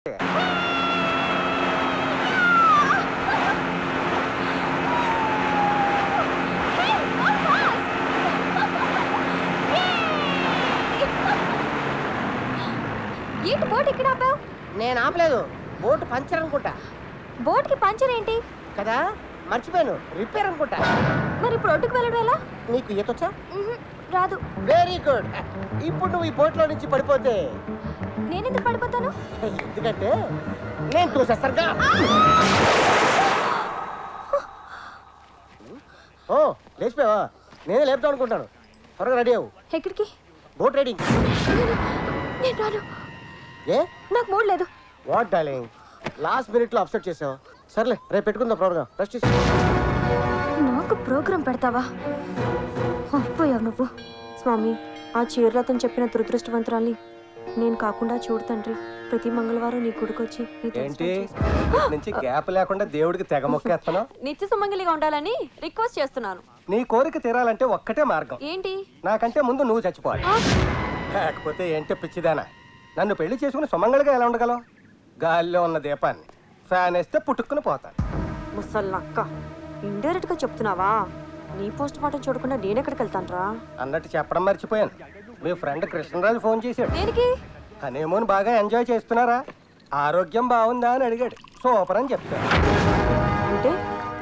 ఏంటి బోట్ ఎక్కడ ఆపావు? నేను ఆపలేదు, బోట్ పంచర్ అనుకుంటా. బోట్ కి పంచర్ ఏంటి కదా, మర్చిపోయాను, రిపేర్ అనుకుంటా. మరి ఇప్పుడు ఒడ్డుకు వెళ్ళడం ఎలా? నీకు ఈతొచ్చా? రాదు. Very good. ఇప్పుడు నువ్వు ఈ బోట్ లో నుంచి పడిపోతే నేనెందుకు పడిపోతాను? ఎందుకంటే నేను చూసేస్తానుగా. ఓ లేచిపోయావా? నేనే లేపుతాను అనుకుంటాను. త్వరగా రెడీ అవ్వు. ఎక్కడికి? Boat riding. నేను రాను. ఏ? నాకు మూడ్ లేదు. వాట్ డార్లింగ్, లాస్ట్ మినిట్ లో అప్సెట్ చేసావు. సర్లే, రేపు పెట్టుకుందాం ప్రోగ్రామ్. రెస్ట్ చేసి. నాకు ప్రోగ్రామ్ పెడతావా? అయిపోయావు నువ్వు. స్వామి, ఆ చీరలతను చెప్పిన దురదృష్టవంతురాల్ని నేను కాకుండా చూడు తండ్రి. ప్రతి మంగళవారం నీ గుడికొచ్చి ఏంటి నుంచి గ్యాప్ లేకుండా దేవుడికి తెగ మొక్కేస్తాను. నిత్య సుమంగలిగా ఉండాలని రిక్వెస్ట్ చేస్తున్నాను. నీ కోరిక తీరాలంటే ఒక్కటే మార్గం. ఏంటి? నాకంటే ముందు నువ్వు చచ్చిపోవాలి. లేకపోతే ఏంటి పిచ్చిదానా, నన్ను పెళ్లి చేసుకుని సుమంగళిగా ఎలా ఉండగలవు? గాలిలో ఉన్న దీపాన్ని ఫ్యాన్ వేస్తే పుట్టుక్కుని పోతాను. ముసల్లక్క, ఇండైరెక్ట్ గా చెప్తున్నావా? నీ పోస్ట్ మార్టం చూడకుండా నేనెక్కడికి వెళ్తాను? అన్నట్టు చెప్పడం మర్చిపోయాను. మీ ఫ్రెండ్ కృష్ణరాజు ఫోన్ చేశాడు. దేనికి? హనీమూన్ బాగా ఎంజాయ్ చేస్తున్నారా, ఆరోగ్యం బాగుందా అని అడిగాడు. సూపర్ అని చెప్తాను. అంటే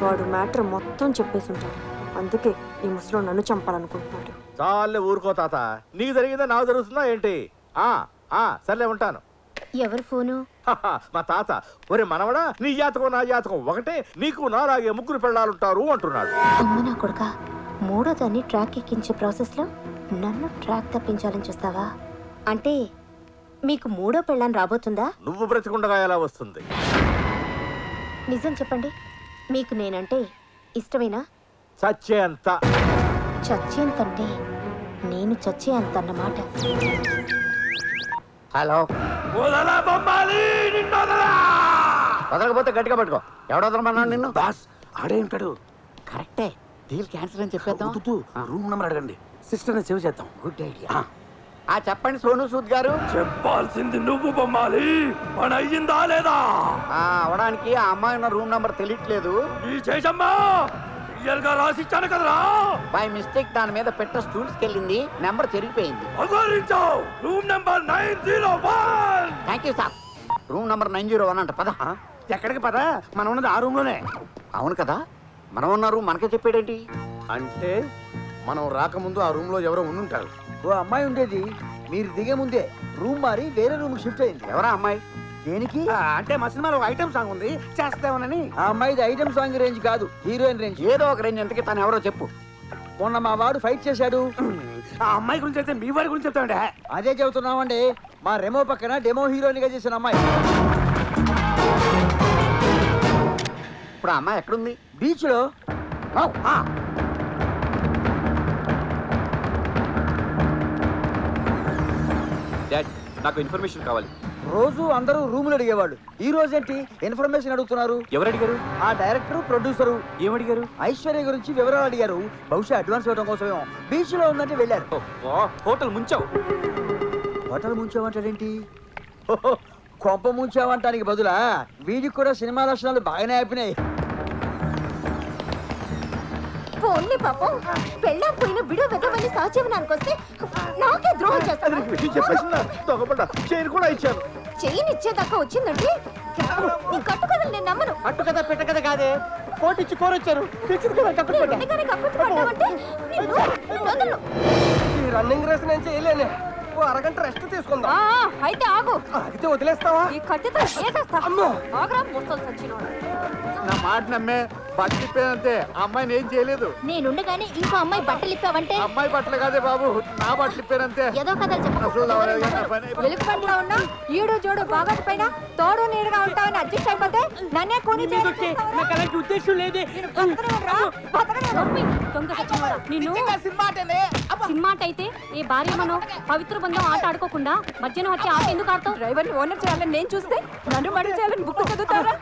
వాడు మ్యాటర్ మొత్తం చెప్పేసి ఉంటాడు. అందుకే ఈ ముసలో నన్ను చంపాలనుకుంటున్నాడు. చాలే ఊరుకో తాత, నీకు జరిగిందా నాకు జరుగుతుందా ఏంటి? సర్లే ఉంటాను. ఎవరు ఫోను? మా తాత, ఒరే మనవడా, నీ జాతకం నా జాతకం ఒకటే, నీకు నాలాగే ముగ్గురు పెళ్ళాలుంటారు అంటున్నాడు. అమ్మ నా కొడుక, మూడో దాన్ని ట్రాక్ ఎక్కించే ప్రాసెస్ లో నన్ను ట్రాక్ తప్పించాలని చూస్తావా? అంటే మీకు మూడో పెళ్ళాన్ని రాబోతుందా? నువ్వు బ్రతికుండగా ఎలా వస్తుంది? నిజం చెప్పండి, మీకు నేనంటే ఇష్టమేనా? చచ్చే అంత. చచ్చేంతంటే నేను చచ్చే అంత అన్నమాట. హలో, వదలకపోతే గట్టిగా పట్టుకో. ఎవడు వదలమన్నాడు నిన్ను? బాస్ ఆడే ఉంటాడు. కరెక్టే, డీల్ క్యాన్సిల్ అని చెప్పేద్దాం. రూమ్ నెంబర్ అడగండి, సిస్టర్ సేవ్ చేద్దాం. Good idea. చెప్పండి సోను సూద్ గారు. చెప్పాల్సింది నువ్వు బొమ్మాలి, పని అయ్యిందా లేదా? అవడానికి ఆ అమ్మాయి ఉన్న రూమ్ నెంబర్ తెలియట్లేదు. ఈ చేసమ్మా క్లియర్ గా రాసిచ్చాను కదరా. బై మిస్టేక్ దాని మీద పెట్ట స్టూల్స్కి వెళ్ళింది, నెంబర్ చెరిగిపోయింది. అగోరించావు. Room number 901. Thank you sir. Room number 901 అంట. పద. ఎక్కడికి పద, మనం ఉన్నది ఆ రూమ్ లోనే. అవును కదా, మనం ఉన్న రూమ్ మనకే చెప్పాడేంటి? అంటే మనం రాకముందు ఆ రూమ్ లో ఎవరో ఉండుంటారు. ఓ అమ్మాయి ఉండేది, మీరు దిగే ముందే రూమ్ మారి వేరే రూమ్ షిఫ్ట్ అయింది. ఎవరా అమ్మాయి? దేనికి? అంటే మా సినిమాలో ఐటమ్ సాంగ్ ఉంది, చేస్తామని. ఆ అమ్మాయిది ఐటమ్ సాంగ్ రేంజ్ కాదు, హీరోయిన్ రేంజ్. ఏదో ఒక రేంజ్. ఎంతకి తను ఎవరో చెప్పు. మొన్న మా వాడు ఫైట్ చేశాడు. ఆ అమ్మాయి గురించి అయితే మీ వాడి గురించి చెప్తామండి. అదే చెబుతున్నామండి, మా రెమో పక్కన డెమో హీరోయిన్ గా చేసిన అమ్మాయి. ఇప్పుడు ఆ అమ్మాయి ఎక్కడుంది? బీచ్ లో. డాడ్, నాకు ఇన్ఫర్మేషన్ కావాలి. రోజు అందరూ రూములు అడిగేవాళ్ళు, ఈ రోజేంటి ఇన్ఫర్మేషన్ అడుగుతున్నారు? ఎవరు అడిగారు? ఆ డైరెక్టర్ ప్రొడ్యూసరు. ఏమడిగారు? ఐశ్వర్య గురించి వివరాలు అడిగారు. బహుశా అడ్వాన్స్ ఇవ్వడం కోసమేమో. బీచ్ లో ఉందంటే వెళ్ళారు. హోటల్ ముంచావు. హోటల్ ముంచావంటాడేంటి? కొంప ముంచావంటానికి బదులా వీడికి కూడా సినిమా లక్షణాలు బాగానే అయిపోయినాయి. పోన్లే పాపం, పెళ్ళాం పోయిన విడో వెదవని సహజీవనానికి వస్తే నాకే ద్రోహం చేస్తాను. చెప్పేసిందా? తొగబడ్డా చైన్ కూడా ఇచ్చాను. చెయ్యిని ఇచ్చేదాకా వచ్చిందంటే నీ కట్టు కథలు నేను నమ్మను. అట్టు కదా పెట్ట కదా కాదే, కోటిచ్చి కోరొచ్చారు. రన్నింగ్ రేస్ నేను చేయలేనే, ఓ అరగంట రెస్ట్ తీసుకుందాం. అయితే ఆగు. ఆగితే వదిలేస్తావా? ఈ కట్టెతో వేసేస్తా. ఆగ్రా ముసలు సచ్చినోడు. నా మాట నమ్మే బట్టలిప్పానంతే, అమ్మాయిని ఏం చేయలేదు. నేనుండగానే ఇంకో అమ్మాయి బట్టలు ఇప్పావంటే అమ్మాయి బట్టలు కాదే బాబు, నా బట్టలు ఇప్పానంతే. ఏదో కథలు వెలుగుపంట్లో ఉన్నా ఈడు జోడు బాగా పైన తోడు నీడుగా ఉంటావని అడ్జస్ట్ అయిపోతే నన్నే కొని ఉద్దేశం లేదే. సినిమా అయితే ఈ భార్య మనం పవిత్ర బంధం ఆట ఆడుకోకుండా మధ్యన వచ్చి ఆట ఎందుకు ఆడతావు? డ్రైవర్ని ఓనర్ చేయాలని నేను చూస్తే నన్ను మడి చేయాలని బుక్ చదువుతారా?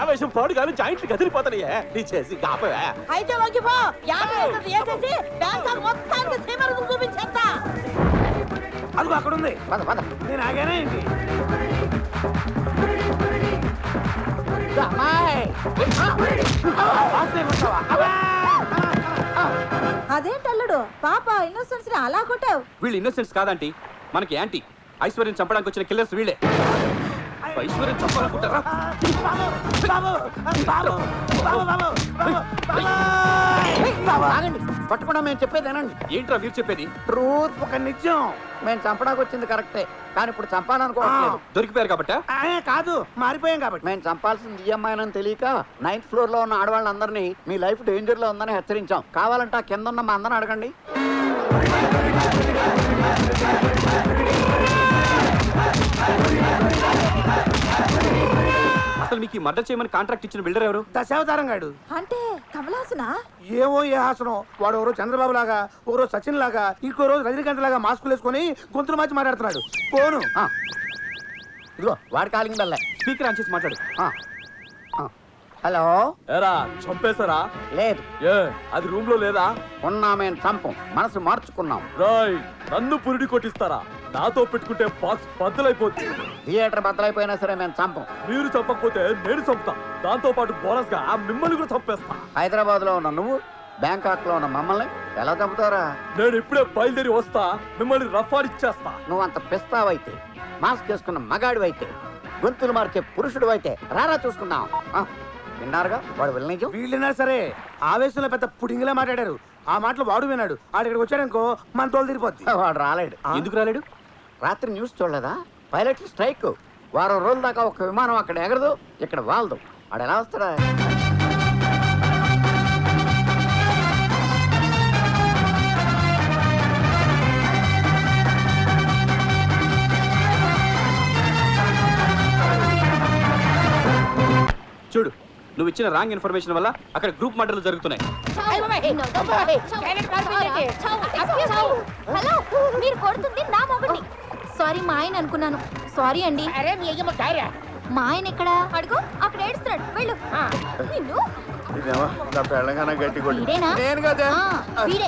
ఆవేశం పాడు కానీ జాయింట్లు కదిలిపోతాయి. నీ చేసి కాపవే. అయితే చూపించేస్తా. అదిగో అక్కడ ఉంది. పద పద. నేను ఆగానే ఏంటి? అదేంటల్లుడు పాప ఇన్నోసెన్స్ ని అలా కొట్టావు. వీళ్ళు ఇన్నోసెన్స్ కాదంటీ, మనకి యాంటీ. ఐశ్వర్యం చంపడానికి వచ్చిన కిల్లర్స్ వీళ్ళే. ఐశ్వర్యం చంపాలనుకుంటారా? పట్టుకున్నా మేము చెప్పేదేనండి. ఏంట్రా మీరు చెప్పేది? ట్రూత్ ఒక నిజం. మేము చంపడానికి వచ్చింది కరెక్టే, కానీ ఇప్పుడు చంపాలనుకోవట్లేదు. దొరికిపోయారు కాబట్టి కాదు, మారిపోయాం కాబట్టి. మేము చంపాల్సింది ఈఎంఐ అని తెలియక 9th ఫ్లోర్ లో ఉన్న ఆడవాళ్ళందరినీ మీ లైఫ్ డేంజర్ లో ఉందని హెచ్చరించాం. కావాలంటే ఆ కింద ఉన్న మా అందరిని అడగండి. అసలు మీకు మర్డర్ చేయమని కాంట్రాక్ట్ ఇచ్చిన బిల్డర్ ఎవరు? దశావతారం గాడు. అంటే కమలాసనా? ఏమో ఏ హాసనం. వాడు ఎవరో చంద్రబాబు లాగా, ఓరో సచిన్ లాగా, ఇంకో రోజు రజనీకాంత్ లాగా మాస్కులు వేసుకొని గొంతులు మార్చి మాట్లాడుతున్నాడు. పోను. ఇదిగో వాడి కాలింగ్ బెల్ల. స్పీకర్ ఆన్ చేసి మాట్లాడు. హలో. ఎరా చంపేశారా? లేదు. ఏ అది రూమ్ లో లేదా? ఉన్నా మేము చంపం, మనసు మార్చుకున్నాం. రాయ్ నన్ను పురిడి కొట్టిస్తారా? నాతో పెట్టుకుంటే బాక్స్ బద్దలైపోతుంది. థియేటర్ బద్దలైపోయినా సరే మేము చంపం. మీరు చంపకపోతే నేను చంపుతా. దాంతో పాటు బోనస్ గా మిమ్మల్ని కూడా చంపేస్తా. హైదరాబాద్ లో ఉన్న నువ్వు, బ్యాంకాక్ లో ఉన్న మమ్మల్ని ఎలా చంపుతారా? నేను ఇప్పుడే బయలుదేరి వస్తా, మిమ్మల్ని రఫాడిచ్చేస్తా. నువ్వు అంత పిస్తావైతే, మాస్క్ వేసుకున్న మగాడివైతే, గొంతులు మార్చే పురుషుడు అయితే రారా చూసుకుందాం. విన్నారుగా వాడు విలనిజం. వీళ్ళైనా సరే ఆవేశంలో పెద్ద పుడింగిలా మాట్లాడారు. ఆ మాటలు వాడు విన్నాడు. ఆడు ఇక్కడికి వచ్చాడనుకో మన తోలు తిరిగిపోద్ది. వాడు రాలేడు. ఎందుకు రాలేడు? రాత్రి న్యూస్ చూడలేదా? Pilot strike. వారం రోజుల దాకా ఒక విమానం అక్కడ ఎగరదు, ఇక్కడ వాలదు. ఆడు ఎలా వస్తాడా? చూడు, నువ్వు ఇచ్చిన రాంగ్ ఇన్ఫర్మేషన్ వల్ల అక్కడ గ్రూప్ మర్డర్లు జరుగుతున్నాయి. హలో, మీరు కొడుతుంది నా మొగుడిని. సారీ మా ఆయన అనుకున్నాను. సారీ అండి. మా ఆయన ఎక్కడ? అడుగు, అక్కడ ఏడుస్తున్నాడు. వెళ్ళు. నిన్ను వీడేనా? వీడే.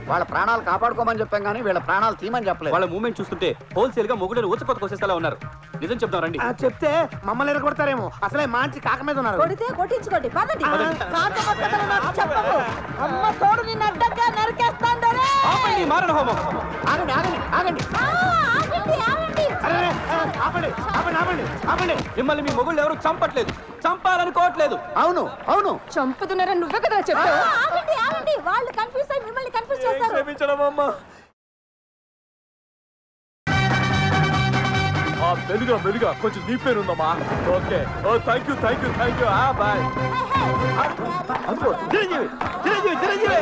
వాళ్ళ ప్రాణాలు కాపాడుకోమని చెప్పాం కానీ వీళ్ళ ప్రాణాలు తీయమని చెప్పలేదు. వాళ్ళ మూమెంట్ చూస్తుంటే హోల్సేల్ గా మొగుడని ఊచకొత్త కోసేసేలా ఉన్నారు. నిజం చెప్తాం రండి. చెప్తే మమ్మల్ని ఎరగొడతారేమో. అసలే మంచి కాక మీద ఉన్నారు. కొడితే కొట్టించుకోండి. పదండి. చెప్పకు. అమ్మ తోడు నిన్ను అడ్డంగా నరికేస్తాందరే. ఆపండి మారణ హోమం. ఆగండి ఆగండి ఆగండి. ఆగండి ఆగండి. ఆపండి ఆపండి ఆపండి ఆపండి. మిమ్మల్ని మీ మొగుళ్ళు ఎవరు చంపట్లేదు, చంపాలనుకోవట్లేదు. అవును అవును. చంపుతున్నారని నువ్వే కదా చెప్పావు. ఆగండి ఆగండి. వాళ్ళు కన్ఫ్యూజ్ అయ్యి మిమ్మల్ని కన్ఫ్యూజ్ చేస్తారు. క్షమించడమమ్మా. మెలుగా కొంచెం నీ పేరు ఉందమ్మా. Okay. Oh thank you thank you thank you. Bye. Chiranjeevi Chiranjeevi Chiranjeevi.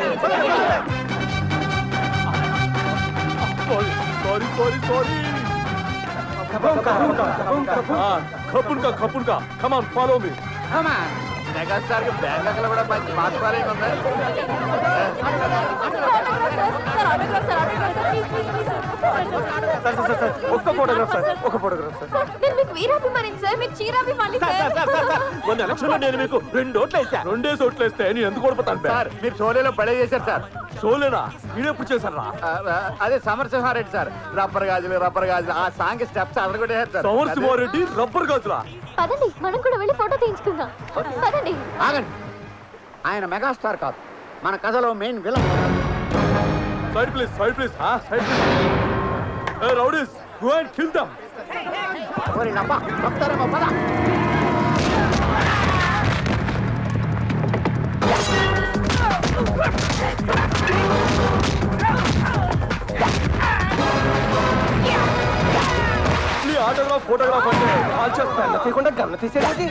Sorry sorry sorry. కపున్కా కమాన్ ఫాలో మీ. మెగాస్టార్ కి బ్యాంకాక్ కూడా మంచి మాట్లాడే ఉంది. ఒక్క ఫోటోగ్రాఫ్ సార్, ఒక ఫోటోగ్రాఫ్ సార్. నేను మీకు వీరాభిమానిని సార్, మీకు చీరాభిమాని సార్. మొన్న ఎలక్షన్ లో నేను మీకు 2 ఓట్లు వేసా. 2 ఓట్లు వేస్తే నేను ఎందుకు ఓడిపోతాను సార్? మీరు షోలేలో బడే చేశారు సార్. షోలేనా? మీరెప్పుడు చేశారా? అదే సమరసింహారెడ్డి సార్. రబ్బర్ గాజులు ఆ సాంగ్ స్టెప్స్ అదరగొట్టేస్తారు. సమరసింహారెడ్డి రబ్బర్ గాజులా? పదండి, మనం కూడా వెళ్ళి ఫోటో తీయించుకుందాం. పదండి. ఆగండి. ఆయన మెగాస్టార్ కాదు, మన కథలో main villain. Side please side please. Side please. Hey rowdies, go and kill them. ఓరి నబ్బా, చెప్తారేమో పద. నీ ఆటోగ్రాఫ్ ఫోటోగ్రాఫ్ అంటే కాల్ చేస్తాను. తీయకుండా గన్న తీసేది.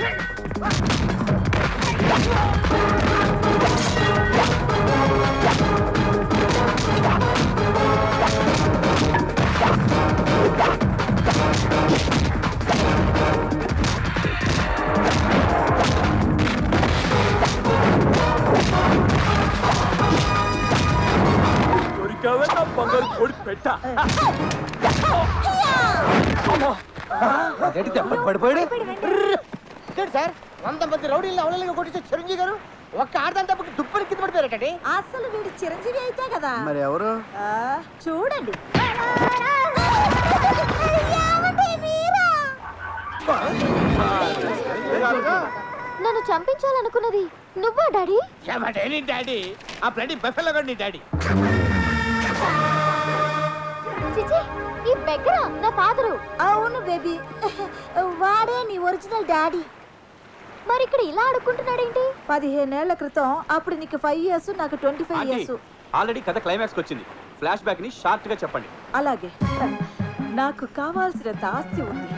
దొరికావే నా బంగారు కోడి పెట్ట. పడిపోయాడు సార్. 100 మంది రౌడీలు అవలేలుగా కొట్టించే చిరంజీవి గారు ఒక్క ఆడదాని తప్పకి దుప్పని కింద పడిపోయారటండి. అసలు వీడు చిరంజీవి అయితే కదా. మరి ఎవరు? చూడండి. నన్ను చంపించాలనుకున్నది నువ్వా డాడీ? డాడీ ఆ బ్లడీ బఫెలో నీ డాడీ. చిచి, ఈ బెగ్గర నా ఫాదరు. అవును బేబీ, వాడే నీ ఒరిజినల్ డాడీ. మరి ఇక్కడ ఇలా అడుక్కుంటున్నాడేంటి? 15 ఏళ్ల క్రితం, అప్పుడు నీకు 5 years, నాకు 25 years. ఆల్రెడీ కథ క్లైమాక్స్ వచ్చింది. ఫ్లాష్ బ్యాక్ ని షార్ట్ గా చెప్పండి. అలాగే, నాకు కావాల్సినంత ఆస్తి ఉంది,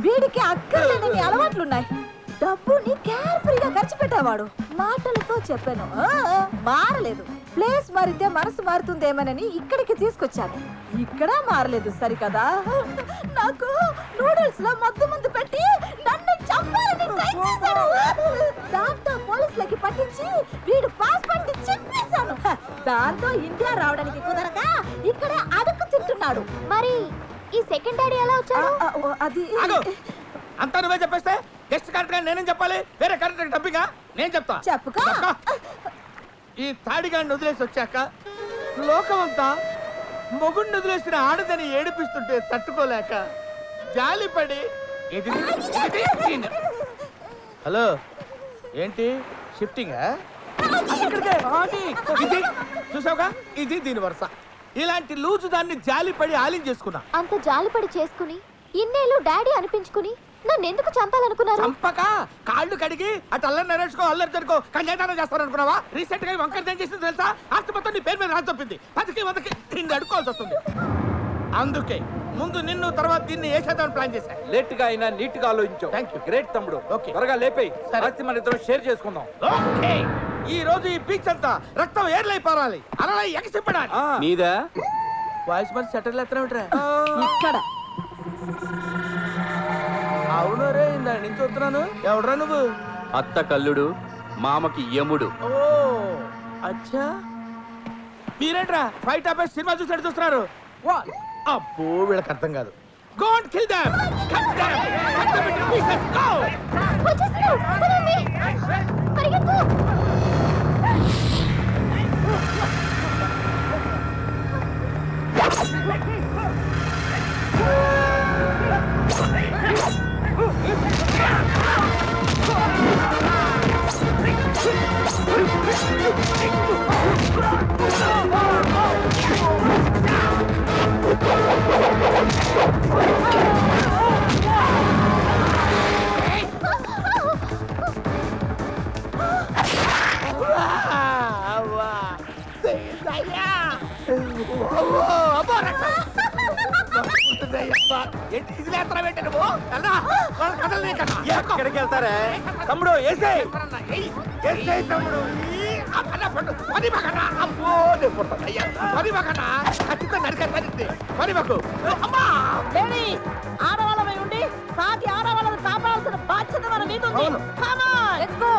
వీడికి అక్కర్లేని అలవాట్లున్నాయి. డబ్బుని కేర్ఫుల్గా ఖర్చు పెట్టేవాడు. మాటలతో చెప్పాను, మారలేదు. ప్లేస్ మారితే మనసు మారుతుందేమోనని ఇక్కడికి తీసుకొచ్చాను. ఇక్కడ మారలేదు సరికదా. నాకు నూడిల్స్ లో మందు పెట్టి నన్ను చంపాలని ట్రై చేశాడు. దాంతో పోలీసులకి పట్టించి వీడు పాస్పోర్ట్ చెప్పేశాను. దాంతో ఇండియా రావడానికి కుదరక ఇక్కడే అడుగు తింటున్నాడు. మరి ఈ సెకండ్ డాడీ ఎలా వచ్చాడు? అది అంతా నువ్వే చెప్పేస్తే గెస్ట్ కరెక్ట్ గా నేనేం చెప్పాలి? వేరే కరెక్ట్ డబ్బిగా నేను చెప్తా. చెప్పుకో. ఈ తాడిగాడిని వదిలేసి వచ్చాక లోకమంతా మొగుడిని వదిలేసిన ఆడదని ఏడిపిస్తుంటే తట్టుకోలేక జాలిపడి హలో ఏంటి షిఫ్టింగ్ ఇది చూసావుగా, ఇది దీని వరుస. ఇలాంటి లూజు దాన్ని జాలిపడి ఆలించేసుకున్నా. అంత జాలిపడి చేసుకుని ఇన్నేళ్ళు డాడీ అనిపించుకుని నన్ను ఎందుకు చంపాలనుకున్నారు? చంపక కాళ్ళు కడిగి అటు అల్లరి నరేసుకో అల్లరి జరుకో కన్యాదానం చేస్తారనుకున్నావా? రీసెంట్ గా వంకర ఏం చేసింది తెలుసా? ఆస్తి మొత్తం నీ పేరు మీద రాసి తప్పింది. 10కి నిన్ను అడుకోవాల్సి వస్తుంది. అందుకే ముందు నిన్ను తర్వాత దీన్ని ఏ శాతం ప్లాన్ చేశా. లేట్ గా అయినా నీట్ గా ఆలోచించావు. థాంక్యూ. గ్రేట్ తమ్ముడు. ఓకే. త్వరగా లేపేయి. ఆస్తి మన ఇద్దరం షేర్ చేసుకుందాం. ఓకే. ఈ రోజు ఈ బీచ్ అంతా రక్తం ఏర్లై పారాలి, అలా ఎగసిప్పడాలి. మీదా? వాయిస్ మరి సెటిల్ ఎత్తరా? ఇక్కడ అవును రే, ఇందా నుంచి వస్తున్నాను. ఎవడరా నువ్వు? అత్త కల్లుడు, మామకి యముడు. ఓ అచ్చా, మీరేంట్రా ఫైట్ ఆపేసి సినిమా చూసాడు చూస్తున్నారు? అబ్బో వీళ్ళకి అర్థం కాదు. Go and kill them! Cut them! Cut them into pieces! Go! వచ్చేస్తున్నాడు. పదండి. పరిగెత్తు. ఎక్కడికి వెళ్తారా తమ్ముడు? ఏసై తమ్ముడు ఆడవాళ్ళమై ఉండి సాటి ఆడవాళ్ళని కాపాడాల్సిన బాధ్యత మన మీద ఉంది. Come on, let's go.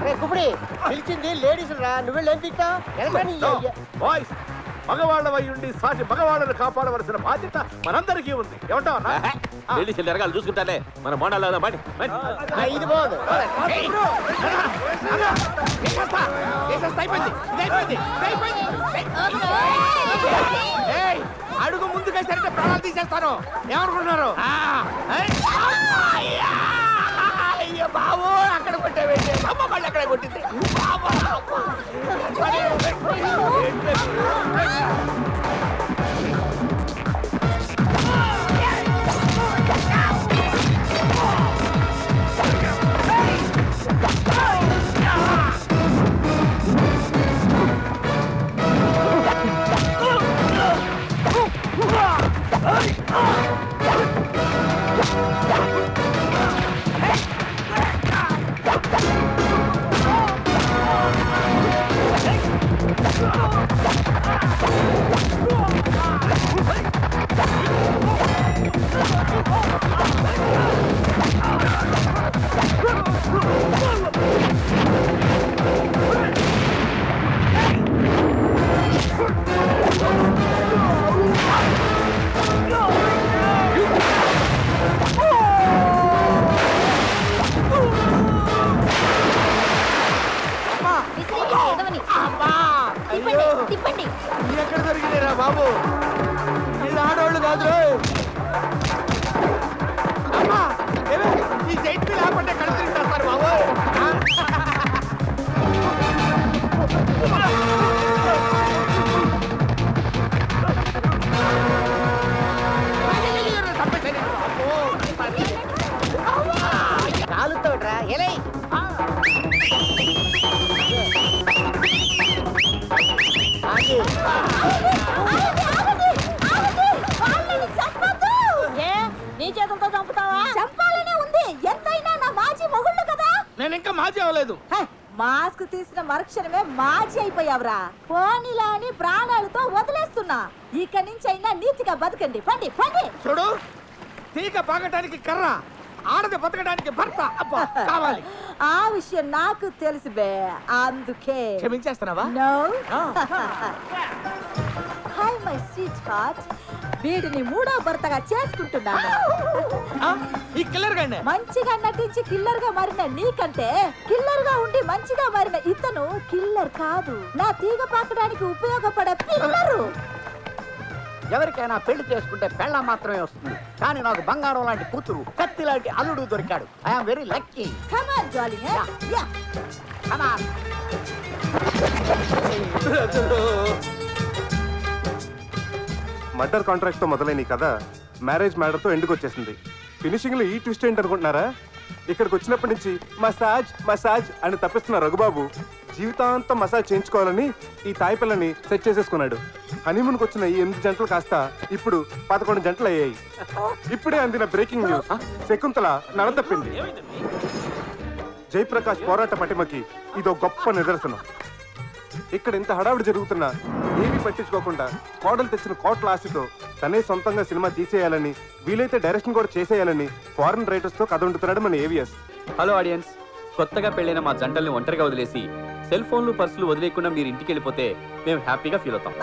రే కుపిడి, పిలిచింది లేడీస్ రా, నువ్వేం పీక్తా? బాయ్స్, మగవాళ్ళవై ఉండి సాటి మగవాళ్ళను కాపాడవలసిన బాధ్యత మనందరికీ ఉంది. ఏమంటావు? వెళ్ళి చెల్లెరగాలు చూసుకుంటానే మన మోడాలు ఇది బాగుంది. అడుగు ముందుకేసరికి ప్రాణాలు తీసేస్తాను. ఏమనుకుంటున్నారు? అయ్యో బాబు, అక్కడ కొట్టావే అమ్మ, మళ్ళీ అక్కడ కొట్టింది. Hey! మాస్క్ తీసిన మరుక్షణమే మాజీ అయిపోయావురా. పోనీలా అని ప్రాణాలతో వదిలేస్తున్నా. ఇక నుంచి అయినా నీతిగా బతకండి. పండి పండి. చూడు, తీగ పాగటానికి కర్ర, ఆడది బతకడానికి భర్త అబ్బా కావాలి. ఆ విషయం నాకు తెలుసు బే, అందుకే క్షమించేస్తున్నావా? No. Hi my sweetheart, వీడిని మూడో భర్తగా చేసుకుంటున్నాను. ఈ కిల్లర్ గానే మంచిగా నటించి కిల్లర్ గా మారిన నీకంటే కిల్లర్ గా ఉండి మంచిగా మారిన ఇతను కిల్లర్ కాదు, నా తీగ పాకడానికి ఉపయోగపడే పిల్లరు. ఎవరికైనా పెళ్లి చేసుకుంటే పెళ్ళ మాత్రమే వస్తుంది, కానీ నాకు బంగారం లాంటి కూతురు, కత్తి లాంటి అల్లుడు దొరికాడు. I'm very lucky. Come on darling. Yeah come on. Murder contract తో మొదలైన ఈ కథ మ్యారేజ్ మ్యాటర్ తో ఎండుకు వచ్చేసింది. ఫినిషింగ్ లో ఈ ట్విస్ట్ ఏంటి అనుకుంటున్నారా? ఇక్కడికి వచ్చినప్పటి నుంచి మసాజ్ మసాజ్ అని తప్పిస్తున్న రఘుబాబు జీవితాంతం మసాజ్ చేయించుకోవాలని ఈ తాయి పిల్లని సెట్ చేసేసుకున్నాడు. హనీమూన్కి వచ్చిన ఈ 8 జంటలు కాస్త ఇప్పుడు 11 జంటలు అయ్యాయి. ఇప్పుడే అందిన బ్రేకింగ్ న్యూస్, శకుంతల నడ తప్పింది. జయప్రకాష్ పోరాట పటిమకి ఇదో గొప్ప నిదర్శనం. ఇక్కడ ఇంత హడావిడి జరుగుతున్నా ఏమీ పట్టించుకోకుండా కోడలు తెచ్చిన కోట్ల ఆశతో తనే సొంతంగా సినిమా తీసేయాలని, వీలైతే డైరెక్షన్ కూడా చేసేయాలని ఫారెన్ రైటర్స్ తో కథ ఉంటున్నాడు మన ఏవిఎస్. హలో ఆడియన్స్, కొత్తగా పెళ్ళైన మా జంటల్ని ఒంటరిగా వదిలేసి సెల్ ఫోన్లు పర్సులు వదిలేకుండా మీరు ఇంటికి వెళ్ళిపోతే మేము హ్యాపీగా ఫీల్ అవుతాం.